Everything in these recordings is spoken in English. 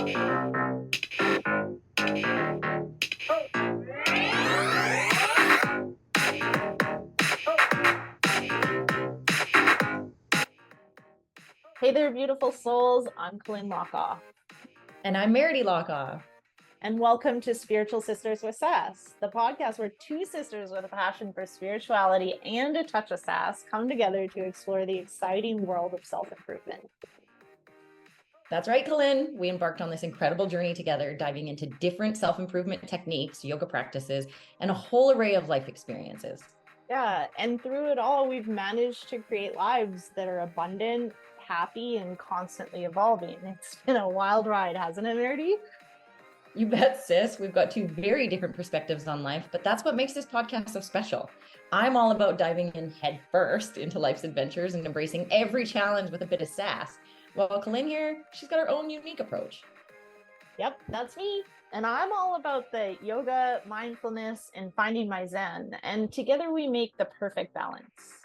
Hey there, beautiful souls. I'm Colynn And I'm Meridee. And welcome to Spiritual Sisters of Sass, the podcast where two sisters with a passion for spirituality and a touch of sass come together to explore the exciting world of self-improvement. That's right, Colynn. We embarked on this incredible journey together, diving into different self-improvement techniques, yoga practices, and a whole array of life experiences. Yeah, and through it all, we've managed to create lives that are abundant, happy, and constantly evolving. It's been a wild ride, hasn't it, Meridee? You bet, sis. We've got two very different perspectives on life, but that's what makes this podcast so special. I'm all about diving in head first into life's adventures and embracing every challenge with a bit of sass. While Colynn here, she's got her own unique approach. Yep, that's me. And I'm all about the yoga, mindfulness, and finding my zen. And together we make the perfect balance.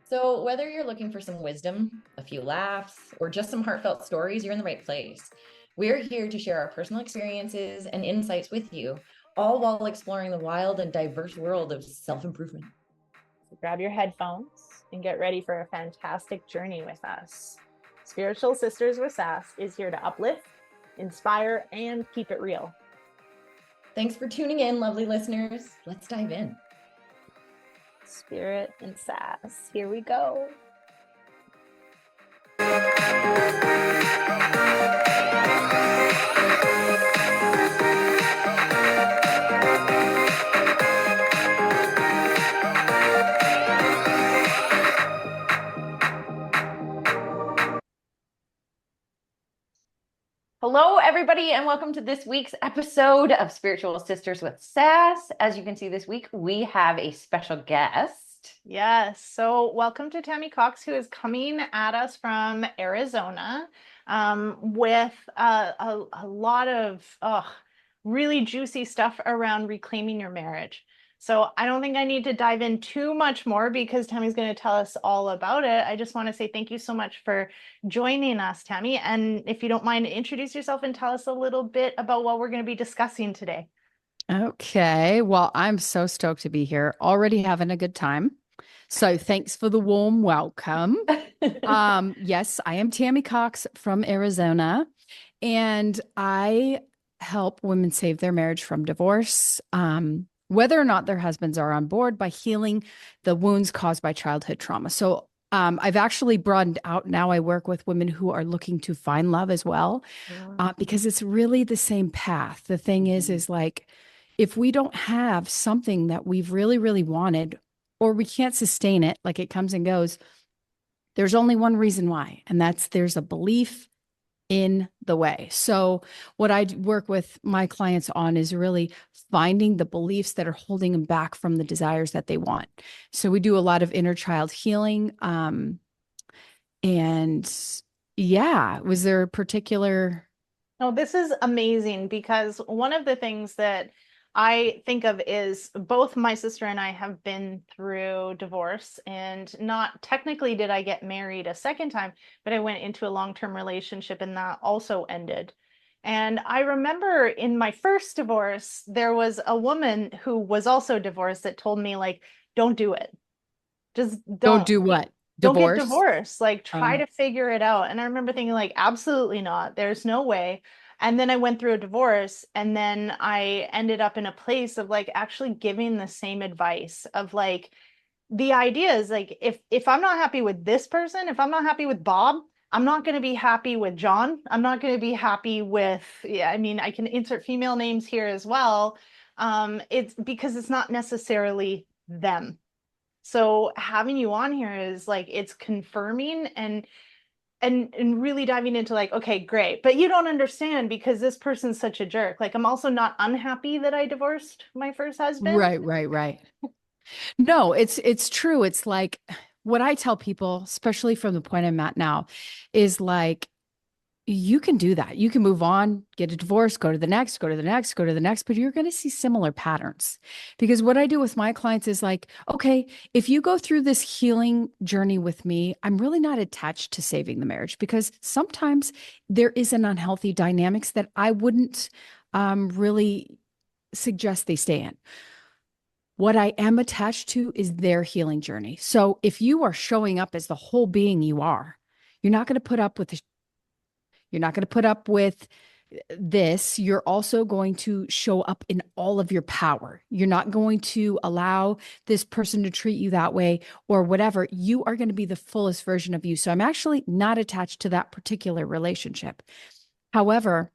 So whether you're looking for some wisdom, a few laughs, or just some heartfelt stories, you're in the right place. We're here to share our personal experiences and insights with you, all while exploring the wild and diverse world of self-improvement. So grab your headphones and get ready for a fantastic journey with us. Spiritual Sisters of Sass is here to uplift, inspire, and keep it real. Thanks for tuning in, lovely listeners. Let's dive in. Spirit and sass. Here we go. Hello, everybody, and welcome to this week's episode of Spiritual Sisters with Sass. As you can see this week, we have a special guest. Yes, so welcome to Tammy Cox, who is coming at us from Arizona with a lot of really juicy stuff around reclaiming your marriage. So I don't think I need to dive in too much more because Tammy's going to tell us all about it. I just want to say thank you so much for joining us, Tammy. And if you don't mind, introduce yourself and tell us a little bit about what we're going to be discussing today. Okay. Well, I'm so stoked to be here. Already having a good time. So thanks for the warm welcome. Yes, I am Tammy Cox from Arizona, and I help women save their marriage from divorce, whether or not their husbands are on board, by healing the wounds caused by childhood trauma. So I've actually broadened out. Now I work with women who are looking to find love as well, because it's really the same path. The thing is like, if we don't have something that we've really, really wanted, or we can't sustain it, like it comes and goes, there's only one reason why, and that's there's a belief in the way. So what I work with my clients on is really finding the beliefs that are holding them back from the desires that they want. So we do a lot of inner child healing. And yeah, was there a particular... Oh, this is amazing, because one of the things that I think of is both my sister and I have been through divorce, and not technically did I get married a second time, but I went into a long-term relationship and that also ended. And I remember in my first divorce, there was a woman who was also divorced that told me, like, don't do it. Just Don't do what? Don't Divorce? get divorced. Like, try to figure it out. And I remember thinking, like, absolutely not. There's no way. And then I went through a divorce, and then I ended up in a place of like actually giving the same advice of like, the idea is like, if I'm not happy with this person, if I'm not happy with Bob, I'm not going to be happy with John. I'm not going to be happy with, I mean, I can insert female names here as well. It's because it's not necessarily them. So having you on here is like, it's confirming and really diving into like, okay, great, but you don't understand because this person's such a jerk. Like, I'm also not unhappy that I divorced my first husband. Right. No, it's true. It's like what I tell people, especially from the point I'm at now, is like, you can do that. You can move on, get a divorce, go to the next, go to the next, go to the next, but you're going to see similar patterns. Because what I do with my clients is like, okay, if you go through this healing journey with me, I'm really not attached to saving the marriage, because sometimes there is an unhealthy dynamics that I wouldn't really suggest they stay in. What I am attached to is their healing journey. So if you are showing up as the whole being you are, you're not going to put up with the you're not going to put up with this. You're also going to show up in all of your power. You're not going to allow this person to treat you that way or whatever. You are going to be the fullest version of you. So I'm actually not attached to that particular relationship. However,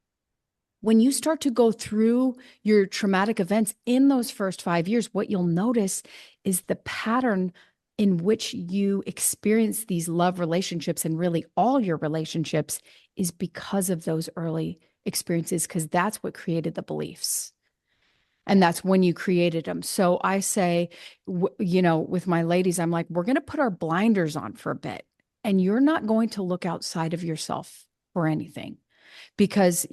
when you start to go through your traumatic events in those first 5 years, what you'll notice is the pattern in which you experience these love relationships, and really all your relationships, is because of those early experiences, because that's what created the beliefs. And that's when you created them. So I say, with my ladies, I'm like, we're going to put our blinders on for a bit, and you're not going to look outside of yourself for anything, because,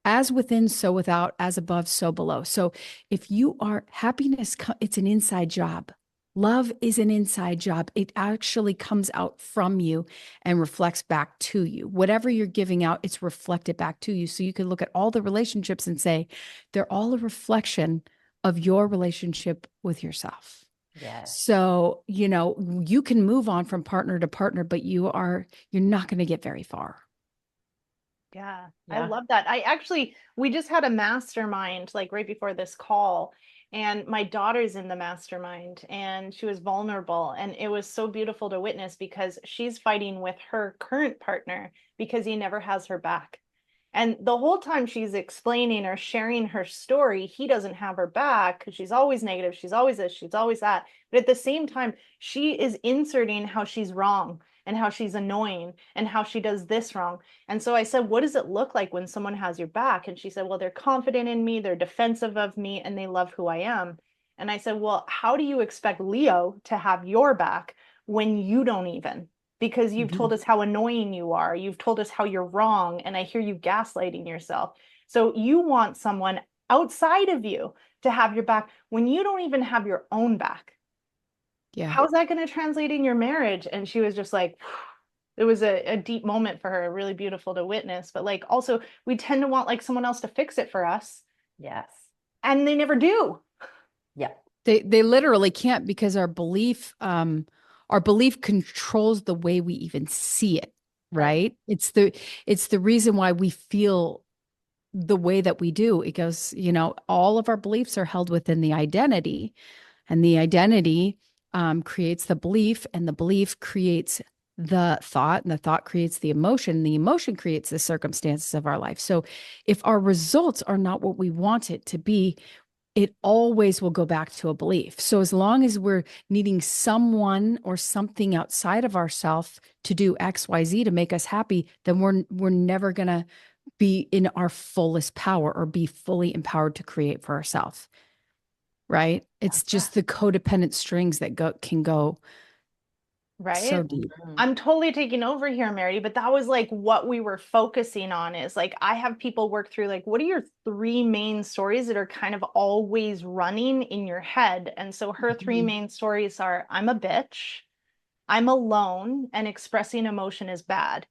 as within, so without, as above, so below. So if you are happiness, it's an inside job. Love is an inside job. It actually comes out from you and reflects back to you. Whatever you're giving out, it's reflected back to you. So you can look at all the relationships and say, they're all a reflection of your relationship with yourself. Yes. So, you can move on from partner to partner, but you're not going to get very far. Yeah, I love that. We just had a mastermind like right before this call, and my daughter's in the mastermind, and she was vulnerable, and it was so beautiful to witness, because she's fighting with her current partner because he never has her back. And the whole time she's explaining or sharing her story, he doesn't have her back because she's always negative. She's always this, she's always that. But at the same time, she is inserting how she's wrong and how she's annoying and how she does this wrong. And so I said, what does it look like when someone has your back? And she said, well, they're confident in me, they're defensive of me, and they love who I am. And I said, well, how do you expect Leo to have your back when you don't even? Because you've told us how annoying you are. You've told us how you're wrong. And I hear you gaslighting yourself. So you want someone outside of you to have your back when you don't even have your own back. Yeah. How's that going to translate in your marriage? And she was just like, it was a deep moment for her, really beautiful to witness. But like, also, we tend to want like someone else to fix it for us. Yes. And they never do. Yeah. They literally can't, because our belief controls the way we even see it, right? It's the reason why we feel the way that we do. It goes, all of our beliefs are held within the identity, and the identity creates the belief, and the belief creates the thought, and the thought creates the emotion, and the emotion creates the circumstances of our life. So if our results are not what we want it to be, it always will go back to a belief. So as long as we're needing someone or something outside of ourselves to do X, Y, Z to make us happy, then we're never going to be in our fullest power or be fully empowered to create for ourselves. Right? It's just the codependent strings that can go right so deep. I'm totally taking over here, Meridee, but that was like what we were focusing on, is like I have people work through like, what are your three main stories that are kind of always running in your head? And so her three main stories are, I'm a bitch, I'm alone, and expressing emotion is bad.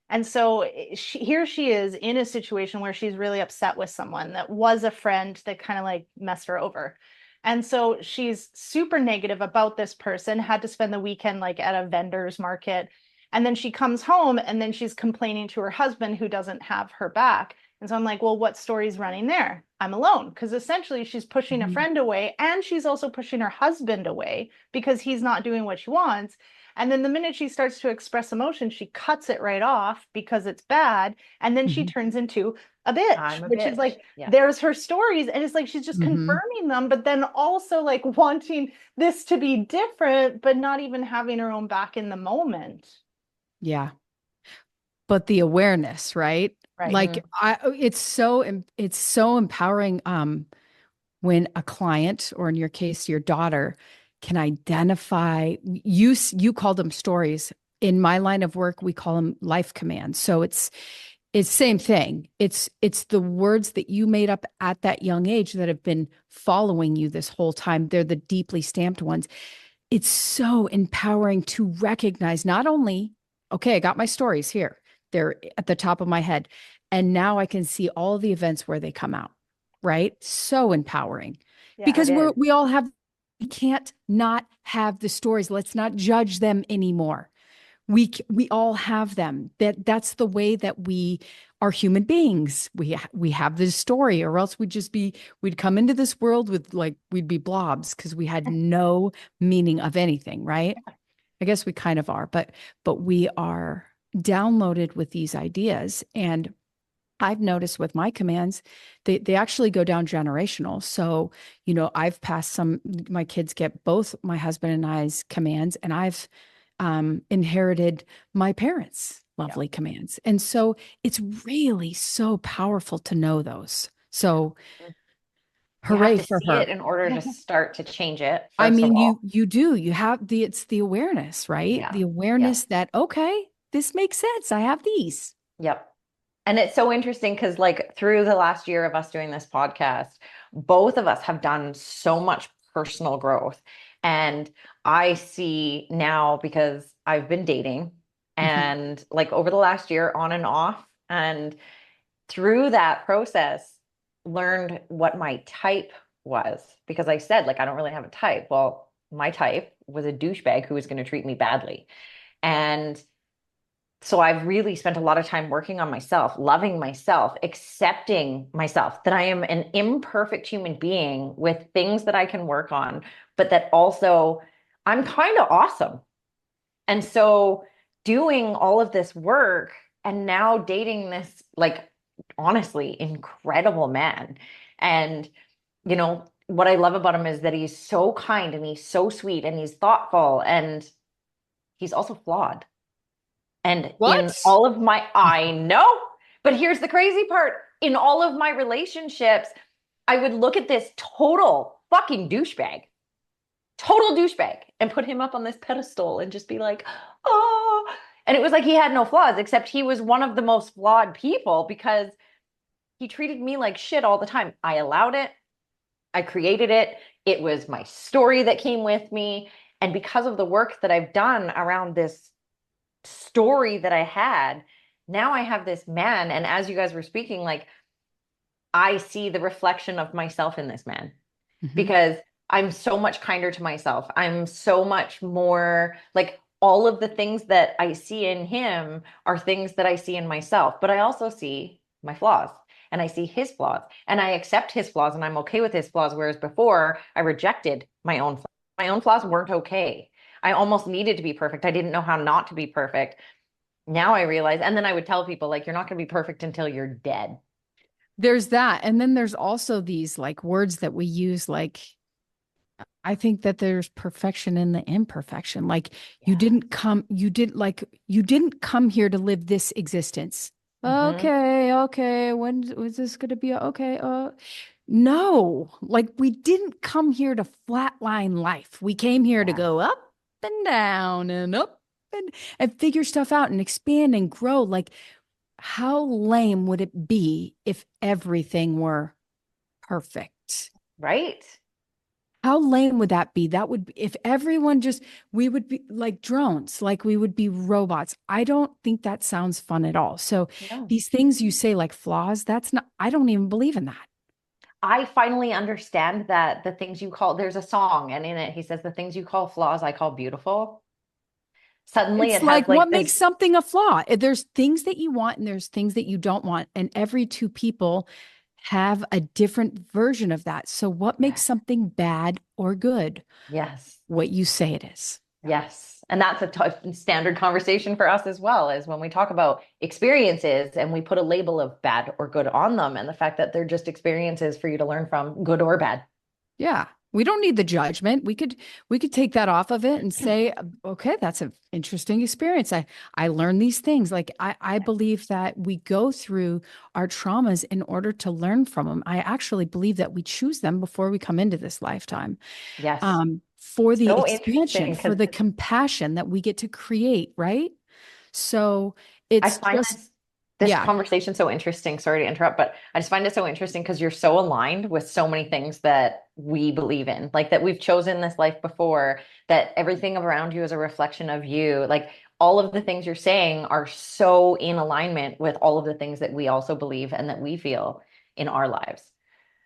And so here she is in a situation where she's really upset with someone that was a friend that kind of like messed her over. And so she's super negative about this person, had to spend the weekend like at a vendor's market. And then she comes home and then she's complaining to her husband who doesn't have her back. And so I'm like, well, what story's running there? I'm alone. Because essentially she's pushing a friend away, and she's also pushing her husband away because he's not doing what she wants. And then the minute she starts to express emotion, she cuts it right off because it's bad. And then she turns into a bitch, which is like, there's her stories. And it's like, she's just confirming them, but then also like wanting this to be different, but not even having her own back in the moment. Yeah. But the awareness, right? Right. Like it's so empowering when a client, or in your case, your daughter, can identify, you call them stories. in my line of work, we call them life commands. So it's same thing. It's the words that you made up at that young age that have been following you this whole time. They're the deeply stamped ones. It's so empowering to recognize not only, okay, I got my stories here. They're at the top of my head. And now I can see all the events where they come out, right? So empowering. Yeah, Because it is. we can't not have the stories. Let's not judge them anymore. We all have them. That's the way that we are human beings. We have this story, or else we'd come into this world with we'd be blobs because we had no meaning of anything, right? I guess we kind of are, but we are downloaded with these ideas. And I've noticed with my commands, they actually go down generational. So, I've passed my kids get both my husband and I's commands, and I've inherited my parents' lovely commands. And so it's really so powerful to know those. So hooray you have to for see her. it in order to start to change it. I First of mean, all. you do, it's the awareness, right? Yeah. The awareness that, okay, this makes sense. I have these. Yep. And it's so interesting because through the last year of us doing this podcast, both of us have done so much personal growth. And I see now, because I've been dating and over the last year on and off, and through that process, learned what my type was, because I said, I don't really have a type. Well, my type was a douchebag who was going to treat me badly. And so I've really spent a lot of time working on myself, loving myself, accepting myself, that I am an imperfect human being with things that I can work on, but that also I'm kind of awesome. And so doing all of this work and now dating this, honestly, incredible man. And, what I love about him is that he's so kind and he's so sweet and he's thoughtful, and he's also flawed. And in all of I know, but here's the crazy part. In all of my relationships, I would look at this total fucking douchebag, and put him up on this pedestal and just be like, oh. And it was like he had no flaws, except he was one of the most flawed people because he treated me like shit all the time. I allowed it. I created it. It was my story that came with me. And because of the work that I've done around this story that I had, now I have this man. And as you guys were speaking, I see the reflection of myself in this man, because I'm so much kinder to myself. I'm so much more all of the things that I see in him are things that I see in myself, but I also see my flaws and I see his flaws and I accept his flaws and I'm okay with his flaws. Whereas before I rejected my own flaws. My own flaws weren't okay. I almost needed to be perfect. I didn't know how not to be perfect. Now I realize, and then I would tell people you're not going to be perfect until you're dead. There's that. And then there's also these words that we use, I think that there's perfection in the imperfection. You didn't come here to live this existence. Okay. When was this going to be? Okay. No, we didn't come here to flatline life. We came here to go up and down and up and figure stuff out and expand and grow. How lame would it be if everything were perfect? Right? How lame would that be? That would be, if everyone we would be like drones, we would be robots. I don't think that sounds fun at all. So these things you say flaws, I don't even believe in that. I finally understand that the things you call, there's a song and in it, he says, the things you call flaws, I call beautiful. Suddenly it's it has what makes something a flaw? There's things that you want and there's things that you don't want. And every two people have a different version of that. So what makes something bad or good? Yes. What you say it is. Yes. And that's a standard conversation for us as well, is when we talk about experiences and we put a label of bad or good on them, and the fact that they're just experiences for you to learn from, good or bad. Yeah. We don't need the judgment. We could take that off of it and say, okay, that's an interesting experience. I learned these things. I believe that we go through our traumas in order to learn from them. I actually believe that we choose them before we come into this lifetime. Yes. for the So expansion, interesting for because the compassion that we get to create, right? So I it's find just, this yeah, conversation so interesting. Sorry to interrupt, but I just find it so interesting because you're so aligned with so many things that we believe in, like that we've chosen this life before, that everything around you is a reflection of you. Like all of the things you're saying are so in alignment with all of the things that we also believe and that we feel in our lives.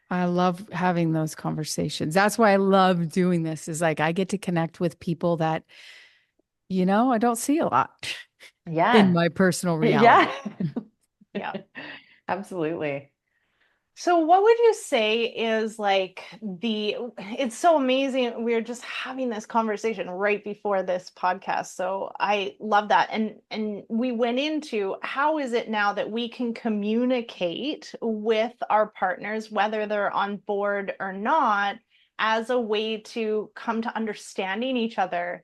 I love having those conversations. That's why I love doing this, is like I get to connect with people that, I don't see a lot in Yeah. my personal reality. Yeah. Yeah. Absolutely. So what would you say is like it's so amazing. We're just having this conversation right before this podcast. So I love that. And we went into how is it now that we can communicate with our partners, whether they're on board or not, as a way to come to understanding each other,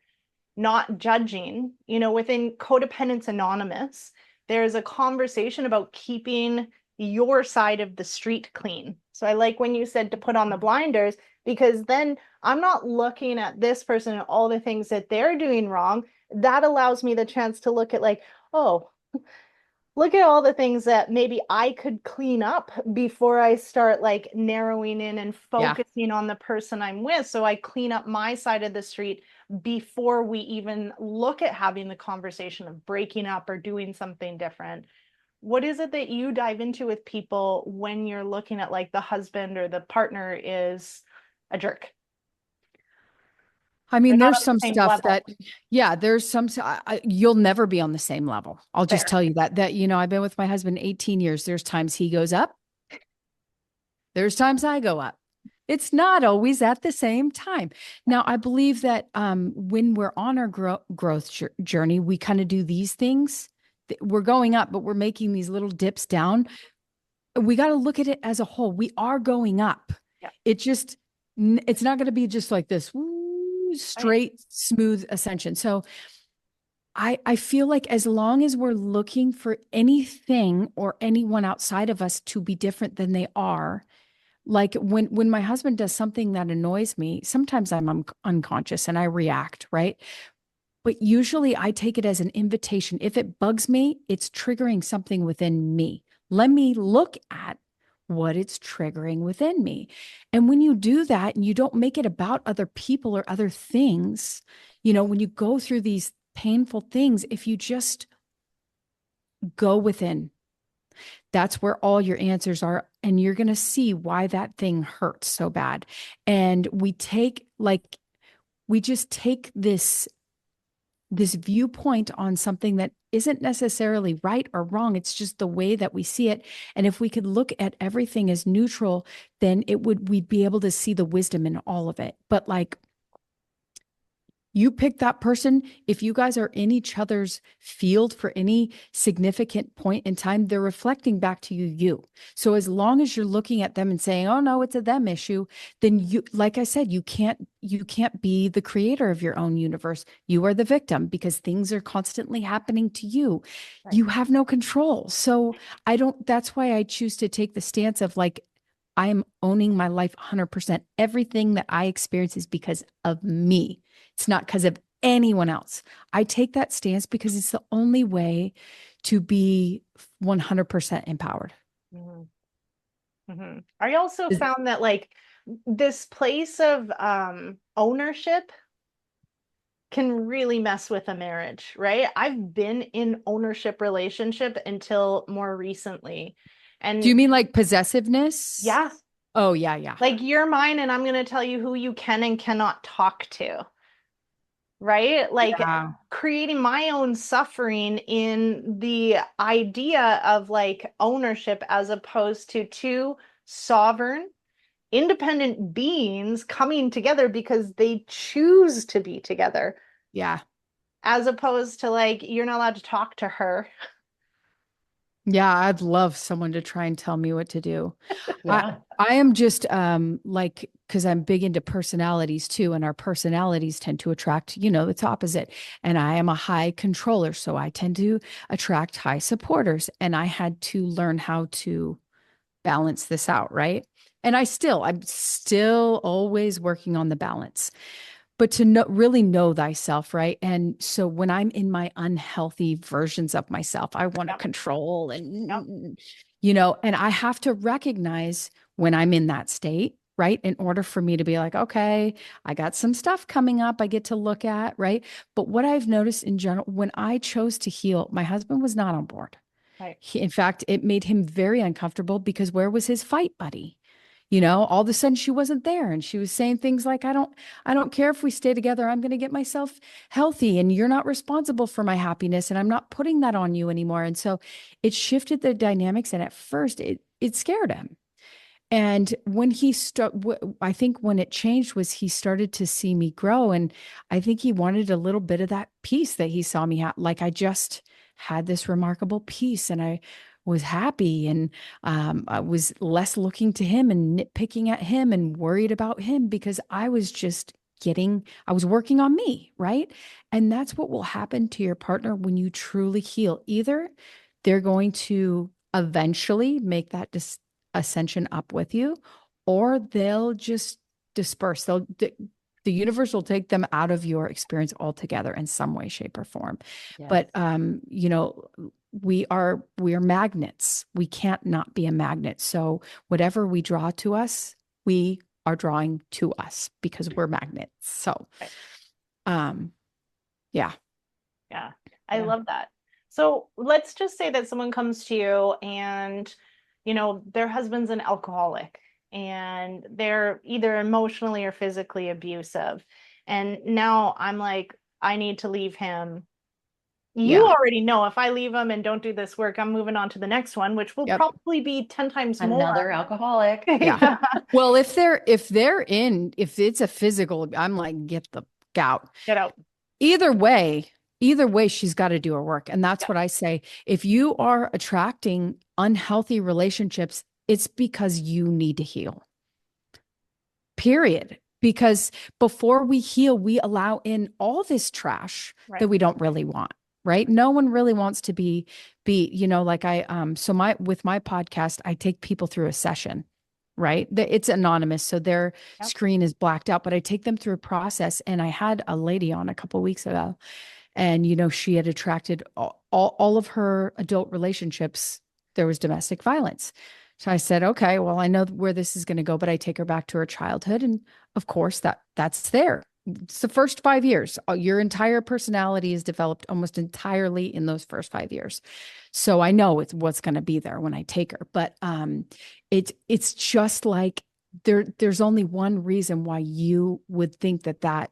not judging. Within Codependence Anonymous, there's a conversation about keeping your side of the street clean. So I like when you said to put on the blinders, because then I'm not looking at this person and all the things that they're doing wrong. That allows me the chance to look at like, oh, look at all the things that maybe I could clean up before I start like narrowing in and Yeah. focusing on the person I'm with. So I clean up my side of the street before we even look at having the conversation of breaking up or doing something different. What is it that you dive into with people when you're looking at like the husband or the partner is a jerk? I They're mean, not there's on the some same stuff level. that, yeah, there's some, you'll never be on the same level. I'll just Fair. tell you that, I've been with my husband 18 years. There's times he goes up. There's times I go up. It's not always at the same time. Now, I believe that when we're on our growth journey, we kind of do these things. We're going up, but we're making these little dips down. We got to look at it as a whole. We are going up. Yeah. It's not going to be just like this Right. straight, smooth ascension. So I feel like as long as we're looking for anything or anyone outside of us to be different than they are, like when my husband does something that annoys me, sometimes I'm unconscious and I react, right? But usually I take it as an invitation. If it bugs me, it's triggering something within me. Let me look at what it's triggering within me. And when you do that and you don't make it about other people or other things, when you go through these painful things, if you just go within, that's where all your answers are. And you're going to see why that thing hurts so bad. And we just take this viewpoint on something that isn't necessarily right or wrong. It's just the way that we see it. And if we could look at everything as neutral, then we'd be able to see the wisdom in all of it. But like, you pick that person. If you guys are in each other's field for any significant point in time, they're reflecting back to you. So as long as you're looking at them and saying, "Oh no, it's a them issue," then like I said, you can't be the creator of your own universe. You are the victim because things are constantly happening to you. Right. You have no control. So that's why I choose to take the stance of like, I am owning my life 100%. Everything that I experience is because of me. It's not because of anyone else. I take that stance because it's the only way to be 100% empowered. Mm-hmm. Mm-hmm. I also found that like this place of ownership can really mess with a marriage, right? I've been in ownership relationship until more recently. And do you mean like possessiveness? yeah. Oh, yeah, yeah. Like you're mine and I'm going to tell you who you can and cannot talk to. Right? Like Yeah. creating my own suffering in the idea of like ownership as opposed to two sovereign, independent beings coming together because they choose to be together, Yeah. as opposed to like you're not allowed to talk to her. Yeah, I'd love someone to try and tell me what to do. Yeah. I am just like, because I'm big into personalities too, and our personalities tend to attract, it's opposite. And I am a high controller, so I tend to attract high supporters. And I had to learn how to balance this out, right? And I'm still always working on the balance. but to really know thyself, right? And so when I'm in my unhealthy versions of myself, I want to Yep. control Yep. and, and I have to recognize when I'm in that state, right? In order for me to be like, okay, I got some stuff coming up I get to look at, right? But what I've noticed in general, when I chose to heal, my husband was not on board. Right. In fact, it made him very uncomfortable because where was his fight buddy? All of a sudden she wasn't there and she was saying things like, I don't care if we stay together. I'm going to get myself healthy and you're not responsible for my happiness and I'm not putting that on you anymore. And so it shifted the dynamics. And at first it scared him. And when I think when it changed was he started to see me grow. And I think he wanted a little bit of that peace that he saw me have. Like I just had this remarkable peace and I was happy and I was less looking to him and nitpicking at him and worried about him because I was just I was working on me, right? And that's what will happen to your partner when you truly heal. Either they're going to eventually make that ascension up with you, or they'll just disperse. The universe will take them out of your experience altogether in some way, shape, or form. Yes. But we are magnets. We can't not be a magnet. So whatever we draw to us, we are drawing to us because we're magnets. So yeah. Yeah, I love that. So let's just say that someone comes to you and, their husband's an alcoholic and they're either emotionally or physically abusive. And now I'm like, I need to leave him. You already know if I leave him and don't do this work, I'm moving on to the next one, which will probably be 10 times more. Another alcoholic. Yeah. Well, if it's a physical, I'm like, get out. Get out. Either way, she's got to do her work. And that's what I say. If you are attracting unhealthy relationships, it's because you need to heal. Period. Because before we heal, we allow in all this trash that we don't really want. Right. No one really wants to be, like with my podcast, I take people through a session, right? It's anonymous. So their screen is blacked out, but I take them through a process. And I had a lady on a couple of weeks ago and, she had attracted all of her adult relationships. There was domestic violence. So I said, okay, well, I know where this is going to go, but I take her back to her childhood. And of course that's there. It's the first 5 years. Your entire personality is developed almost entirely in those first 5 years. So I know it's what's going to be there when I take her. But it's just like there's only one reason why you would think that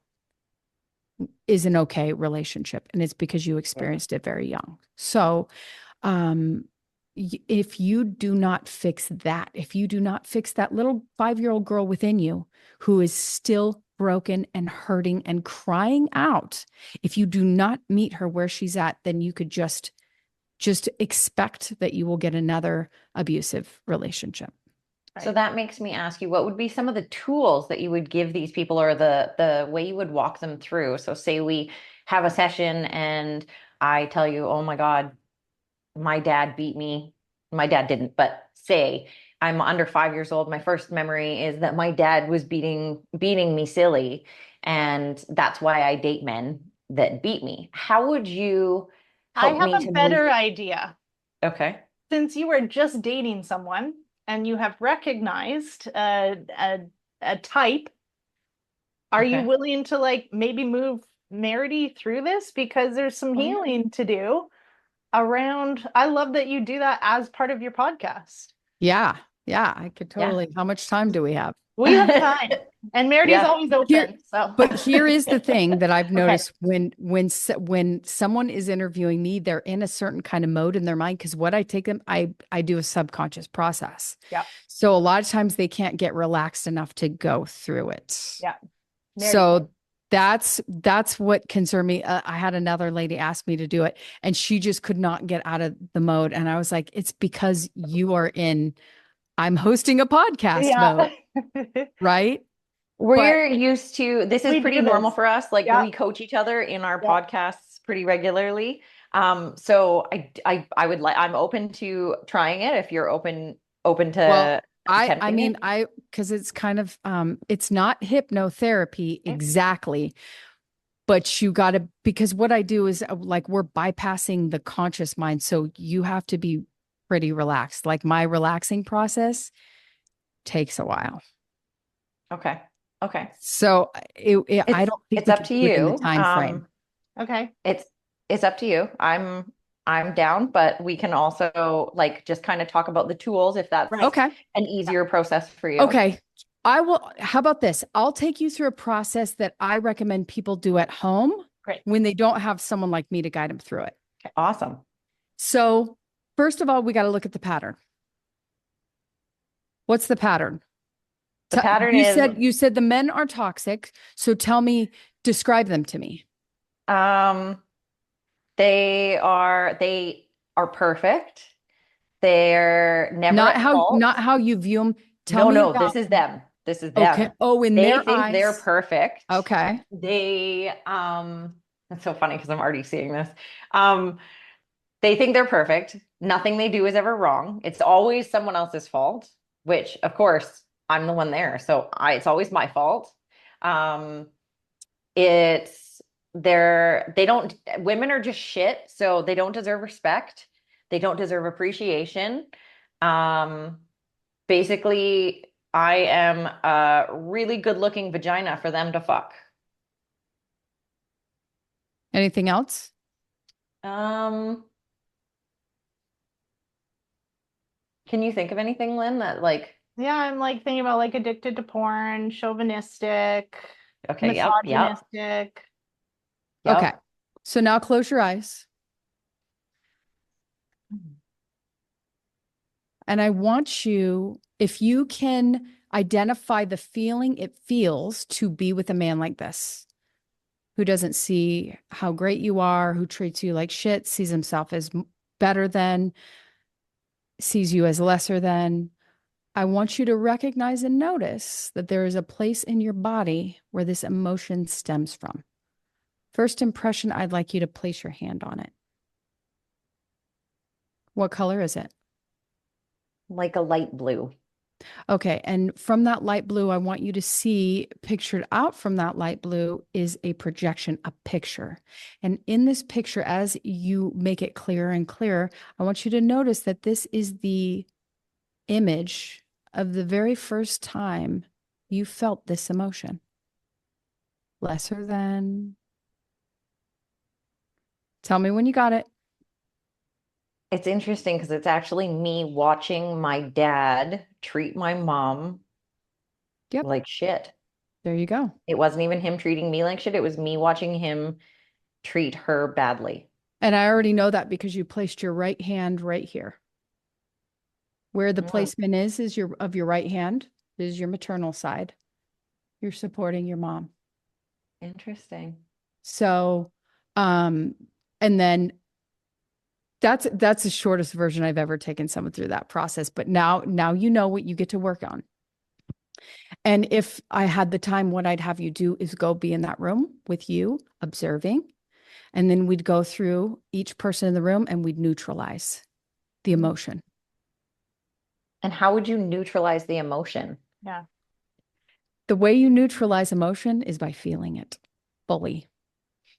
is an okay relationship, and it's because you experienced it very young. So if you do not fix that, if you do not fix that little 5-year-old girl within you who is still broken and hurting and crying out, if you do not meet her where she's at, then you could just expect that you will get another abusive relationship. So that makes me ask you, what would be some of the tools that you would give these people, or the way you would walk them through? So say we have a session and I tell you, oh my God, my dad beat me. My dad didn't, but say I'm under 5 years old. My first memory is that my dad was beating me silly. And that's why I date men that beat me. How would you help me to I have a better idea. Okay. Since you were just dating someone and you have recognized a type, are you willing to maybe move Meridee through this? Because there's some healing to do around. I love that you do that as part of your podcast. Yeah, I could totally. How much time do we have? We have time, and Meridee's always open. But here is the thing that I've noticed when someone is interviewing me, they're in a certain kind of mode in their mind, because what I take them, I do a subconscious process. Yeah. So a lot of times they can't get relaxed enough to go through it. Yeah. So that's what concerned me. I had another lady ask me to do it, and she just could not get out of the mode. And I was like, it's because you are I'm hosting a podcast mode, right? We're used to, this is pretty normal for us. Like we coach each other in our podcasts pretty regularly. So I'm open to trying it if you're open to. I mean, because it's kind of, it's not hypnotherapy exactly, but you got to, because what I do is like, we're bypassing the conscious mind. So you have to be pretty relaxed. Like my relaxing process takes a while. Okay. Okay. So I don't think it's we up can to do it in the you. time frame. Okay. It's up to you. I'm down, but we can also like just kind of talk about the tools if that's Right. Okay. an easier process for you. Okay. I will. How about this? I'll take you through a process that I recommend people do at home Great. when they don't have someone like me to guide them through it. Awesome. So, first of all, we got to look at the pattern. What's the pattern? The pattern You said the men are toxic. So tell me, describe them to me. They are perfect. They're never at fault. Not how you view them. Tell me No, about. this is them. This is Okay. them. Oh, in They their think they're eyes. perfect. Okay. That's so funny because I'm already seeing this. They think they're perfect. Nothing they do is ever wrong. It's always someone else's fault, which of course I'm the one there. So it's always my fault. Um, it's they don't, women are just shit. So they don't deserve respect. They don't deserve appreciation. Um, Basically, I am a really good looking vagina for them to fuck. Anything else? Can you think of anything, Lynn, that like, Yeah, I'm like thinking about like addicted to porn, chauvinistic, okay, yep. misogynistic. Okay. So now close your eyes. And I want you, if you can identify the feeling it feels to be with a man like this, who doesn't see how great you are, who treats you like shit, sees himself as better than, sees you as lesser than. I want you to recognize and notice that there is a place in your body where this emotion stems from. First impression, I'd like you to place your hand on it. What color is it? Like a light blue. Okay. And from that light blue, I want you to see pictured out from that light blue is a projection, a picture. And in this picture, as you make it clearer and clearer, I want you to notice that this is the image of the very first time you felt this emotion. Lesser than. Tell me when you got it. It's interesting because it's actually me watching my dad treat my mom like shit. There you go. It wasn't even him treating me like shit. It was me watching him treat her badly. And I already know that because you placed your right hand right here. Where the placement is your of your right hand is your maternal side. You're supporting your mom. Interesting. So, and then that's the shortest version I've ever taken someone through that process. But now you know what you get to work on. And if I had the time, what I'd have you do is go be in that room with you, observing. And then we'd go through each person in the room and we'd neutralize the emotion. And how would you neutralize the emotion? Yeah. The way you neutralize emotion is by feeling it fully.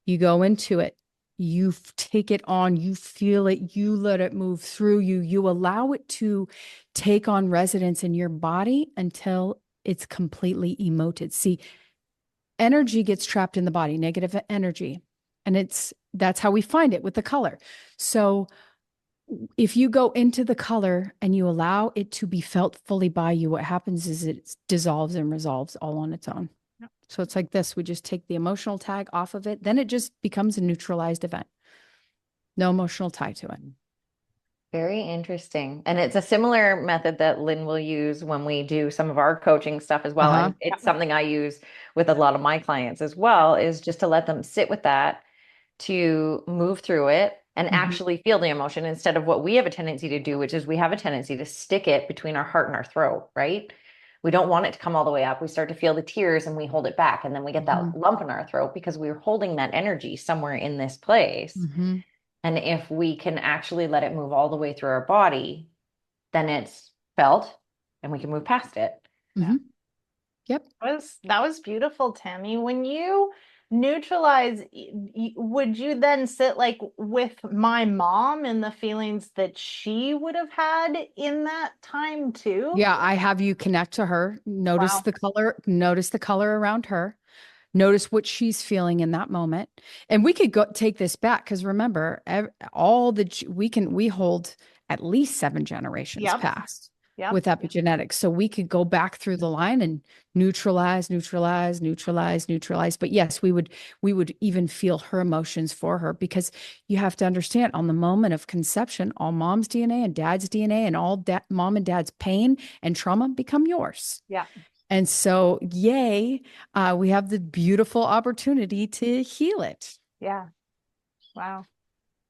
You go into it, you take it on, you feel it, you let it move through you, you allow it to take on residence in your body until it's completely emoted. See, energy gets trapped in the body, negative energy. And that's how we find it with the color. So if you go into the color and you allow it to be felt fully by you, what happens is it dissolves and resolves all on its own. Yep. So it's like this. We just take the emotional tag off of it. Then it just becomes a neutralized event. No emotional tie to it. Very interesting. And it's a similar method that Lynn will use when we do some of our coaching stuff as well. And it's something I use with a lot of my clients as well, is just to let them sit with that, to move through it and actually feel the emotion instead of what we have a tendency to do, which is we have a tendency to stick it between our heart and our throat, right? We don't want it to come all the way up. We start to feel the tears and we hold it back. And then we get that lump in our throat because we were holding that energy somewhere in this place. And if we can actually let it move all the way through our body, then it's felt and we can move past it. Mhm. Yep. That was beautiful, Tammy. When you neutralize, would you then sit like with my mom and the feelings that she would have had in that time too? Yeah, I have you connect to her. Wow. Notice the color around her. Notice what she's feeling in that moment. And we could go take this back because remember, we hold at least 7 generations Yep. past Yep. with epigenetics. So we could go back through the line and neutralize. But yes, we would even feel her emotions for her, because you have to understand, on the moment of conception, all mom's DNA and dad's DNA and all mom and dad's pain and trauma become yours. Yeah. And so, yay, we have the beautiful opportunity to heal it. Yeah. Wow.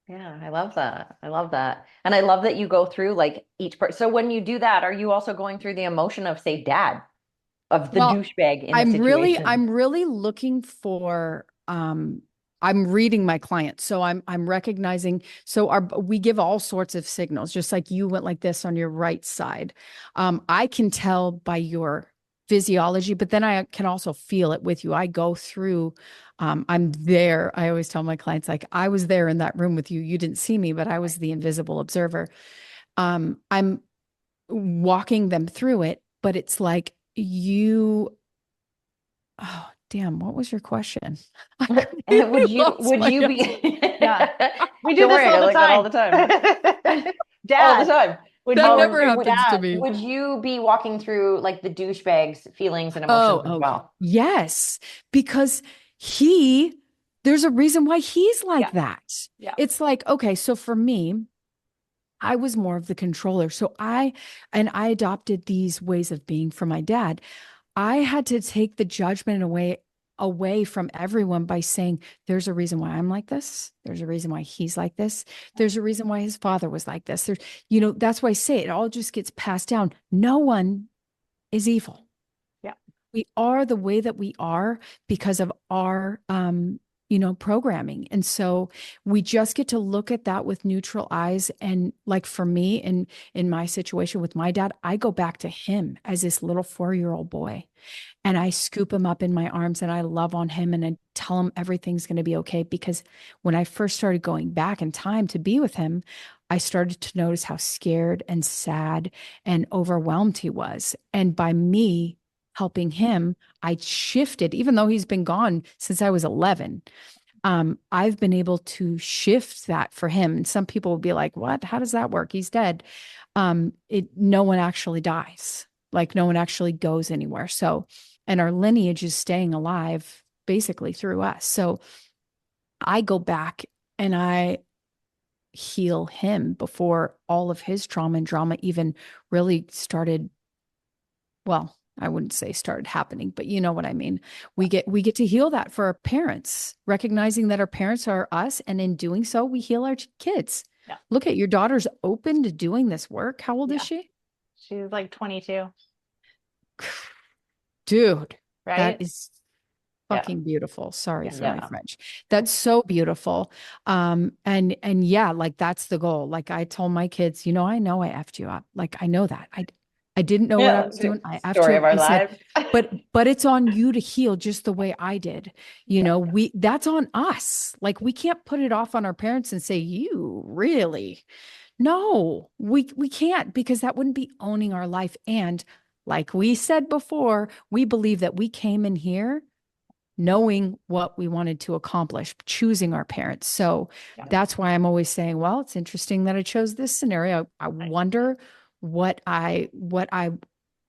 Yeah, I love that. I love that. And I love that you go through like each part. So when you do that, are you also going through the emotion of, say, dad, of the douchebag in the situation? I'm really looking for, I'm reading my clients. So I'm recognizing, so we give all sorts of signals, just like you went like this on your right side. I can tell by your physiology, but then I can also feel it with you. I go through, I'm there. I always tell my clients, like, I was there in that room with you. You didn't see me, but I was the invisible observer. I'm walking them through it, but it's like oh, damn, what was your question? Would you be Yeah. We do Don't this worry, all I the like that all the time. Dad. All the time. That never happens to me. Would you be walking through like the douchebag's feelings and emotions as well? Yes, because there's a reason why he's like that. Yeah. It's like, okay, so for me, I was more of the controller. So I adopted these ways of being from my dad. I had to take the judgment away from everyone by saying, there's a reason why I'm like this. There's a reason why he's like this. There's a reason why his father was like this. That's why I say it all just gets passed down. No one is evil. Yeah. We are the way that we are because of our, programming. And so we just get to look at that with neutral eyes. And like for me, in my situation with my dad, I go back to him as this little 4-year-old boy. And I scoop him up in my arms and I love on him and I tell him everything's going to be okay. Because when I first started going back in time to be with him, I started to notice how scared and sad and overwhelmed he was. And by me helping him, I shifted, even though he's been gone since I was 11. I've been able to shift that for him. And some people will be like, what? How does that work? He's dead. No one actually dies. Like no one actually goes anywhere. So, and our lineage is staying alive basically through us. So I go back and I heal him before all of his trauma and drama even really started. Well, I wouldn't say started happening, but you know what I mean. We get to heal that for our parents, recognizing that our parents are us. And in doing so, we heal our kids. Yeah. Look at your daughter's open to doing this work. How old is she? She's like 22. Dude, right? That is fucking beautiful. Sorry for my Yeah. French. That's so beautiful. And yeah, like that's the goal. Like I told my kids, I know I effed you up. Like I know that. I didn't know what I was doing. I effed Story you of up. our I said, lives. but it's on you to heal just the way I did. That's on us. Like we can't put it off on our parents and say, you really? No, we can't, because that wouldn't be owning our life. And like we said before, we believe that we came in here knowing what we wanted to accomplish, choosing our parents. So that's why I'm always saying, well, it's interesting that I chose this scenario. I wonder what I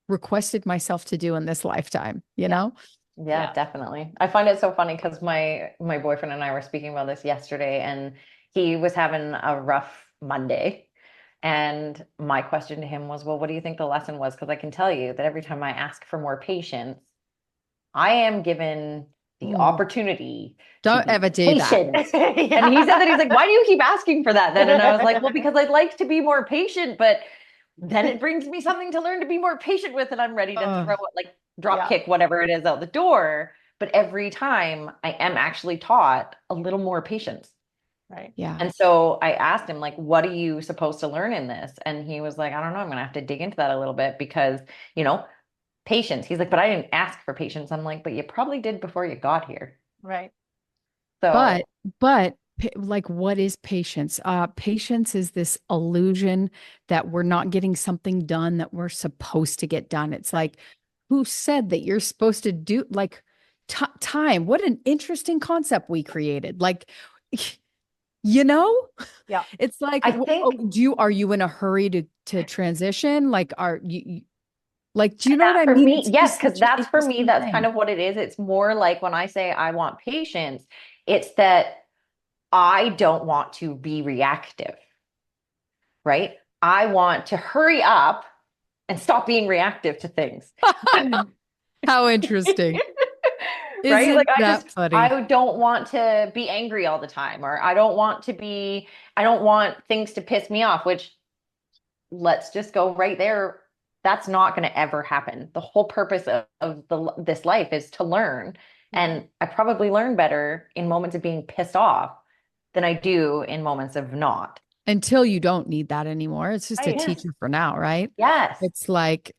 requested myself to do in this lifetime, you know? Yeah, definitely. I find it so funny because my boyfriend and I were speaking about this yesterday, and he was having a rough Monday. And my question to him was, well, what do you think the lesson was? Because I can tell you that every time I ask for more patience, I am given the opportunity. Don't ever do patient. that. And he said that, he's like, why do you keep asking for that then? And I was like, well, because I'd like to be more patient, but then it brings me something to learn to be more patient with, and I'm ready to throw it, like drop kick whatever it is out the door. But every time I am actually taught a little more patience. Right. Yeah. And so I asked him, like, what are you supposed to learn in this? And he was like, I don't know. I'm going to have to dig into that a little bit because, you know, patience. He's like, but I didn't ask for patience. I'm like, but you probably did before you got here. Right. But, So like, what is patience? Patience is this illusion that we're not getting something done that we're supposed to get done. It's like, who said that you're supposed to do like time? What an interesting concept we created. Like, you know, Yeah. it's like, I think are you in a hurry to transition? Like, are you, like, do you know what that I for mean? me, It's yes, just because such an that's for me, interesting that's kind thing. of what it is. It's more like when I say I want patience, it's that I don't want to be reactive, right? I want to hurry up and stop being reactive to things. How interesting. Right? Isn't Like that funny? I don't want to be angry all the time, or I don't want things to piss me off, which let's just go right there. That's not going to ever happen. The whole purpose of this life is to learn. Yeah. And I probably learn better in moments of being pissed off than I do in moments of not. Until you don't need that anymore. It's just a Right. Yes. teacher for now, right? Yes. It's like,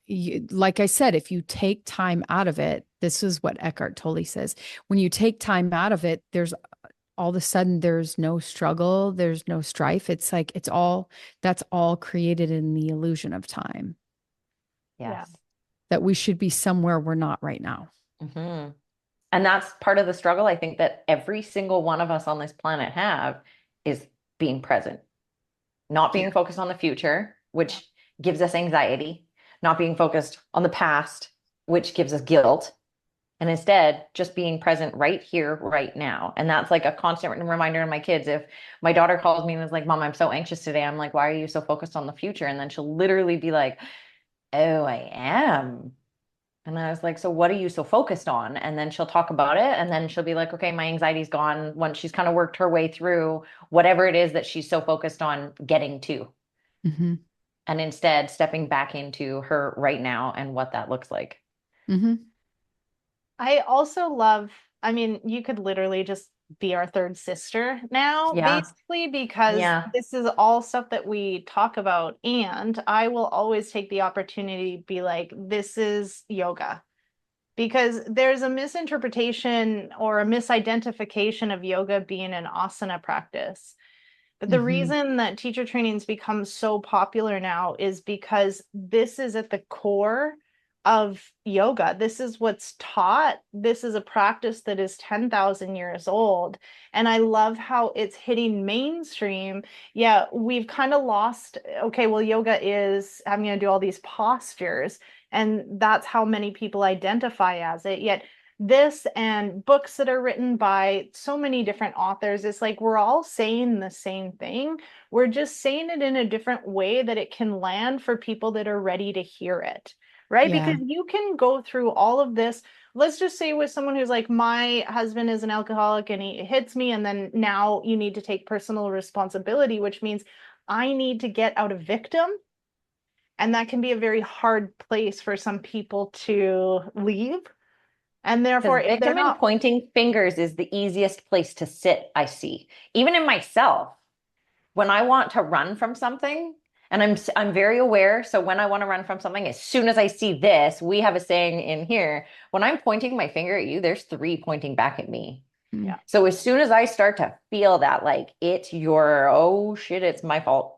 like I said, if you take time out of it, this is what Eckhart Tolle says. When you take time out of it, there's all of a sudden there's no struggle, there's no strife. It's like that's all created in the illusion of time Yeah. Yes. that we should be somewhere we're not right now. Hmm. And that's part of the struggle I think that every single one of us on this planet have is being present, not being focused on the future, which gives us anxiety, not being focused on the past, which gives us guilt, and instead just being present right here, right now. And that's like a constant reminder to my kids. If my daughter calls me and is like, Mom, I'm so anxious today, I'm like, why are you so focused on the future? And then she'll literally be like, oh, I am. And I was like, so what are you so focused on? And then she'll talk about it. And then she'll be like, okay, my anxiety's gone once she's kind of worked her way through whatever it is that she's so focused on getting to. Mm-hmm. And instead stepping back into her right now and what that looks like. Mm-hmm. I also love, I mean, you could literally just be our third sister now, Yeah. basically, because Yeah. this is all stuff that we talk about. And I will always take the opportunity to be like, this is yoga. Because there's a misinterpretation or a misidentification of yoga being an asana practice. But the Mm-hmm. reason that teacher trainings become so popular now is because this is at the core of yoga. This is what's taught. This is a practice that is 10,000 years old. And I love how it's hitting mainstream. Yeah, we've kind of lost, okay, well, yoga is, I'm going to do all these postures. And that's how many people identify as it. Yet this and books that are written by so many different authors, it's like we're all saying the same thing. We're just saying it in a different way that it can land for people that are ready to hear it, right? Yeah. Because you can go through all of this. Let's just say with someone who's like, my husband is an alcoholic and he hits me, and then now you need to take personal responsibility, which means I need to get out of victim. And that can be a very hard place for some people to leave. And therefore, Because if they're victim and not, pointing fingers is the easiest place to sit, I see. Even in myself, when I want to run from something, and I'm very aware, so when I want to run from something, as soon as I see this, we have a saying in here, when I'm pointing my finger at you, there's three pointing back at me. Mm. yeah, So as soon as I start to feel that, like it's your, oh shit, it's my fault,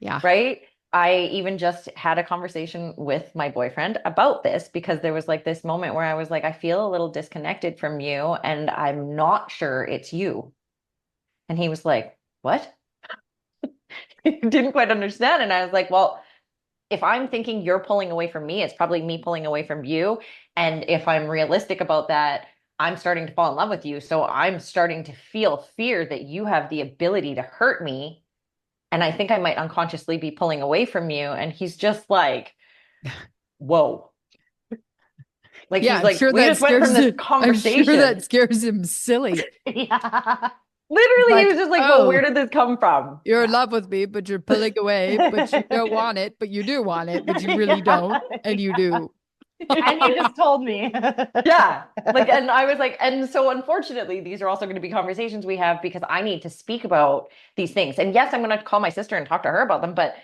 Yeah. right? I even just had a conversation with my boyfriend about this because there was like this moment where I was like, I feel a little disconnected from you and I'm not sure it's you. And he was like, what? He didn't quite understand. And I was like, well, if I'm thinking you're pulling away from me, it's probably me pulling away from you. And if I'm realistic about that, I'm starting to fall in love with you. So I'm starting to feel fear that you have the ability to hurt me. And I think I might unconsciously be pulling away from you. And he's just like, whoa. Like Yeah, he's like, we just went from this I'm sure that conversation. scares him silly. yeah, Literally, he Like, was just like, well, oh, where did this come from? you're in yeah. love with me, but you're pulling away, but you don't want it, but you do want it, but you really don't, and you do. And you just told me. Yeah. Like, and I was like, and so unfortunately, these are also going to be conversations we have because I need to speak about these things. And yes, I'm going to call my sister and talk to her about them, but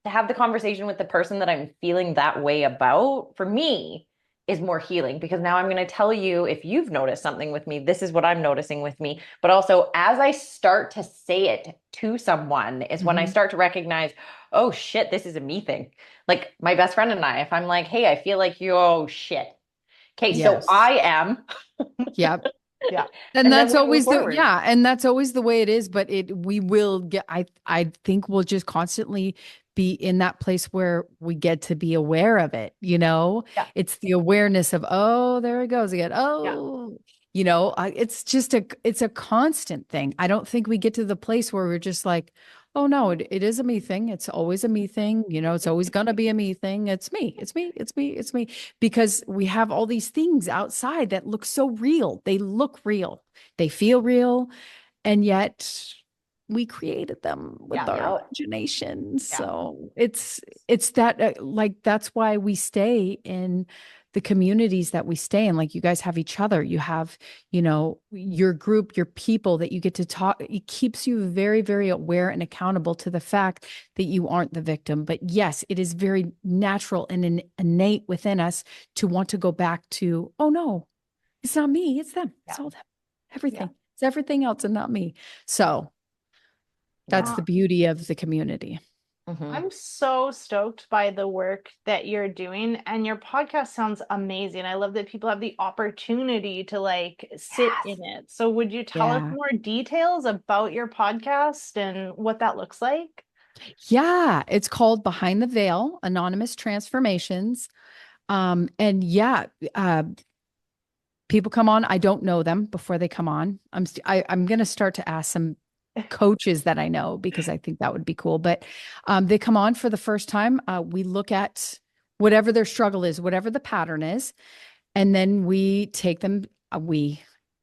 to have the conversation with the person that I'm feeling that way about, for me, is more healing because now I'm going to tell you if you've noticed something with me, this is what I'm noticing with me. But also, as I start to say it to someone, is when I start to recognize, oh shit, this is a me thing. Like my best friend and I, if I'm like, hey, I feel like you, oh shit. Okay, so Yes. I am. Yep. Yeah. And then that's we move always the, forward. yeah, and that's always the way it is, but we will get, I think we'll just constantly be in that place where we get to be aware of it, you know? Yeah. It's the awareness of, oh, there it goes again. Yeah. Oh, it's just it's a constant thing. I don't think we get to the place where we're just like, oh no, it is a me thing. It's always a me thing. It's always gonna be a me thing. It's me, it's me, it's me, it's me. Because we have all these things outside that look so real. They look real. They feel real. And yet we created them with Yeah. our imagination. Yeah. So it's that like that's why we stay in the communities that we stay in. Like you guys have each other. You have, your group, your people that you get to talk. It keeps you very, very aware and accountable to the fact that you aren't the victim. But yes, it is very natural and innate within us to want to go back to, oh no, it's not me, it's them. It's all them. Everything. It's everything else and not me. So that's the beauty of the community. I'm so stoked by the work that you're doing, and your podcast sounds amazing. I love that people have the opportunity to like sit in it. So would you tell us more details about your podcast and what that looks like? Yeah, it's called Behind the Veil, Anonymous Transformations. And yeah, people come on. I don't know them before they come on. I'm going to start to ask some coaches that I know because I think that would be cool. But they come on for the first time. We look at whatever their struggle is, whatever the pattern is, and then we take them.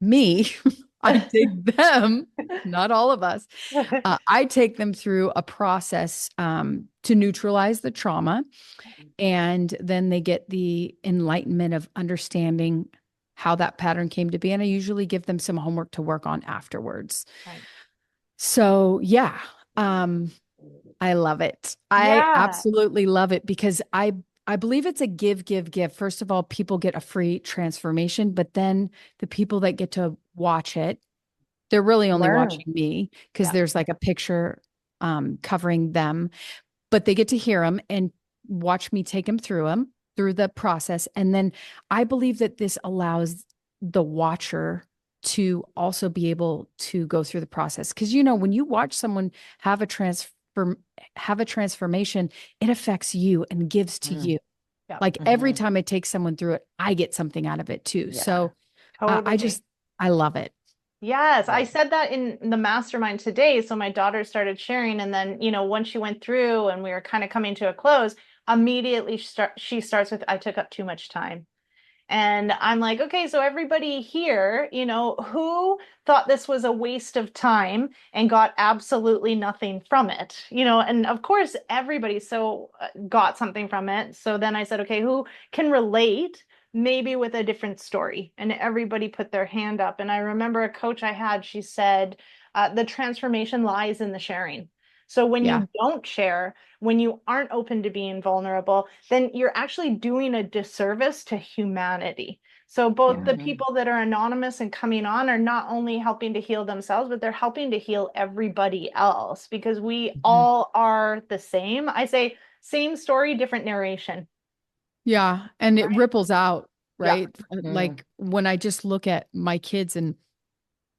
Me, I take them, not all of us. I take them through a process to neutralize the trauma, and then they get the enlightenment of understanding how that pattern came to be. And I usually give them some homework to work on afterwards. Right. So yeah, I love it. I absolutely love it because I believe it's a give, give, give. First of all, people get a free transformation, but then the people that get to watch it, they're really only watching me because there's like a picture covering them, but they get to hear them and watch me take them through the process. And then I believe that this allows the watcher to also be able to go through the process. Because, when you watch someone have a transformation, it affects you and gives to you. Yeah. Like every time I take someone through it, I get something out of it too. Yeah. So I love it. Yes, I said that in the mastermind today. So my daughter started sharing, and then, once she went through and we were kind of coming to a close, immediately she starts with, I took up too much time. And I'm like, okay, so everybody here, who thought this was a waste of time and got absolutely nothing from it, and of course, everybody got something from it. So then I said, okay, who can relate maybe with a different story? And everybody put their hand up. And I remember a coach I had, she said, the transformation lies in the sharing. So when you don't share, when you aren't open to being vulnerable, then you're actually doing a disservice to humanity. So both the people that are anonymous and coming on are not only helping to heal themselves, but they're helping to heal everybody else because we all are the same. I say same story, different narration. Yeah. And it ripples out, right? Yeah. Like when I just look at my kids and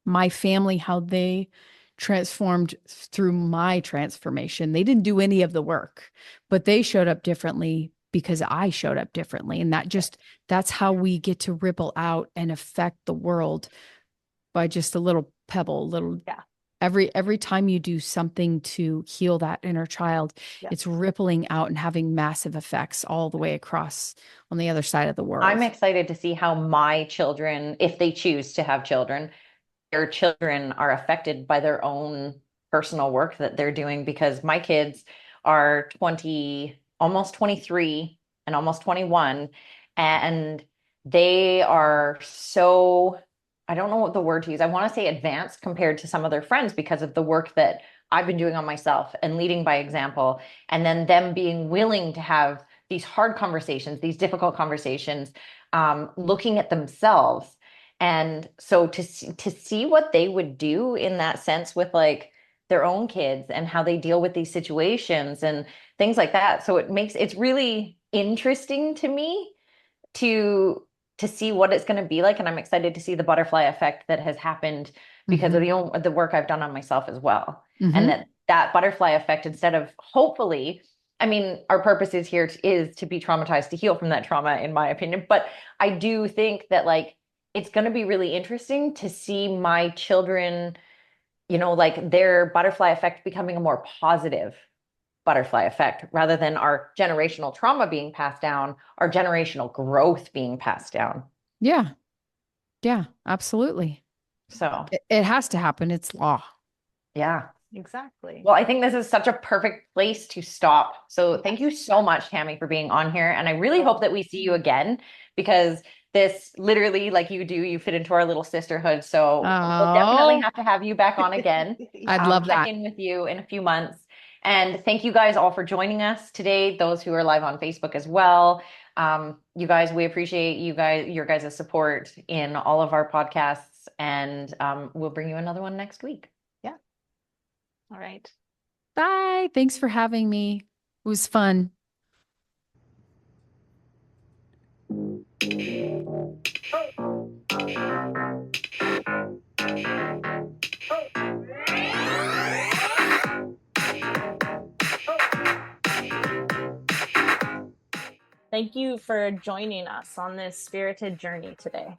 my family, how they transformed through my transformation. They didn't do any of the work, but they showed up differently because I showed up differently. And that's how we get to ripple out and affect the world by just a little pebble, every time you do something to heal that inner child, it's rippling out and having massive effects all the way across on the other side of the world. I'm excited to see how my children, if they choose to have children, their children are affected by their own personal work that they're doing, because my kids are 20, almost 23 and almost 21. And they are so, I don't know what the word to use. I want to say advanced compared to some of their friends because of the work that I've been doing on myself and leading by example. And then them being willing to have these hard conversations, these difficult conversations, looking at themselves. And so to see what they would do in that sense with like their own kids and how they deal with these situations and things like that. So it's really interesting to me to see what it's going to be like, and I'm excited to see the butterfly effect that has happened because of the work I've done on myself as well. And that butterfly effect, instead of hopefully, I mean, our purpose is here is to be traumatized to heal from that trauma, in my opinion, but I do think that like it's going to be really interesting to see my children, like their butterfly effect becoming a more positive butterfly effect rather than our generational trauma being passed down, our generational growth being passed down. Yeah. Yeah, absolutely. So It has to happen. It's law. yeah. Exactly. Well, I think this is such a perfect place to stop. So thank you so much, Tammy, for being on here. And I really hope that we see you again because this literally, like you fit into our little sisterhood. So we'll definitely have to have you back on again. I'd love check that. in with you in a few months. And thank you guys all for joining us today, those who are live on Facebook as well. You guys, we appreciate your guys' support in all of our podcasts. And we'll bring you another one next week. All right. Bye. Thanks for having me. It was fun. Thank you for joining us on this spirited journey today.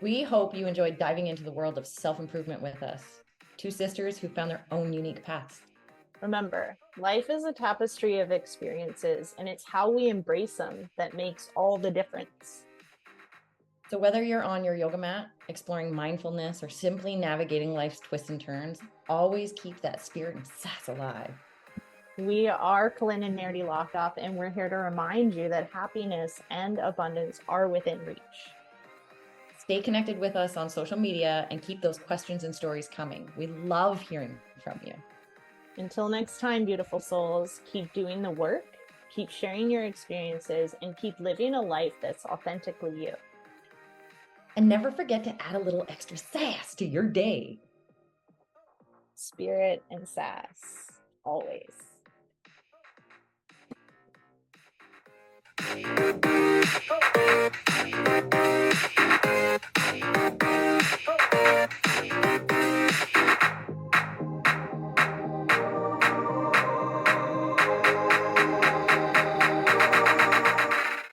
We hope you enjoyed diving into the world of self-improvement with us. Two sisters who found their own unique paths. Remember, life is a tapestry of experiences, and it's how we embrace them that makes all the difference. So whether you're on your yoga mat, exploring mindfulness, or simply navigating life's twists and turns, always keep that spirit and sass alive. We are Colynn and Meridee Lockoff, and we're here to remind you that happiness and abundance are within reach. Stay connected with us on social media and keep those questions and stories coming. We love hearing from you. Until next time, beautiful souls, keep doing the work, keep sharing your experiences, and keep living a life that's authentically you. And never forget to add a little extra sass to your day. Spirit and sass, always.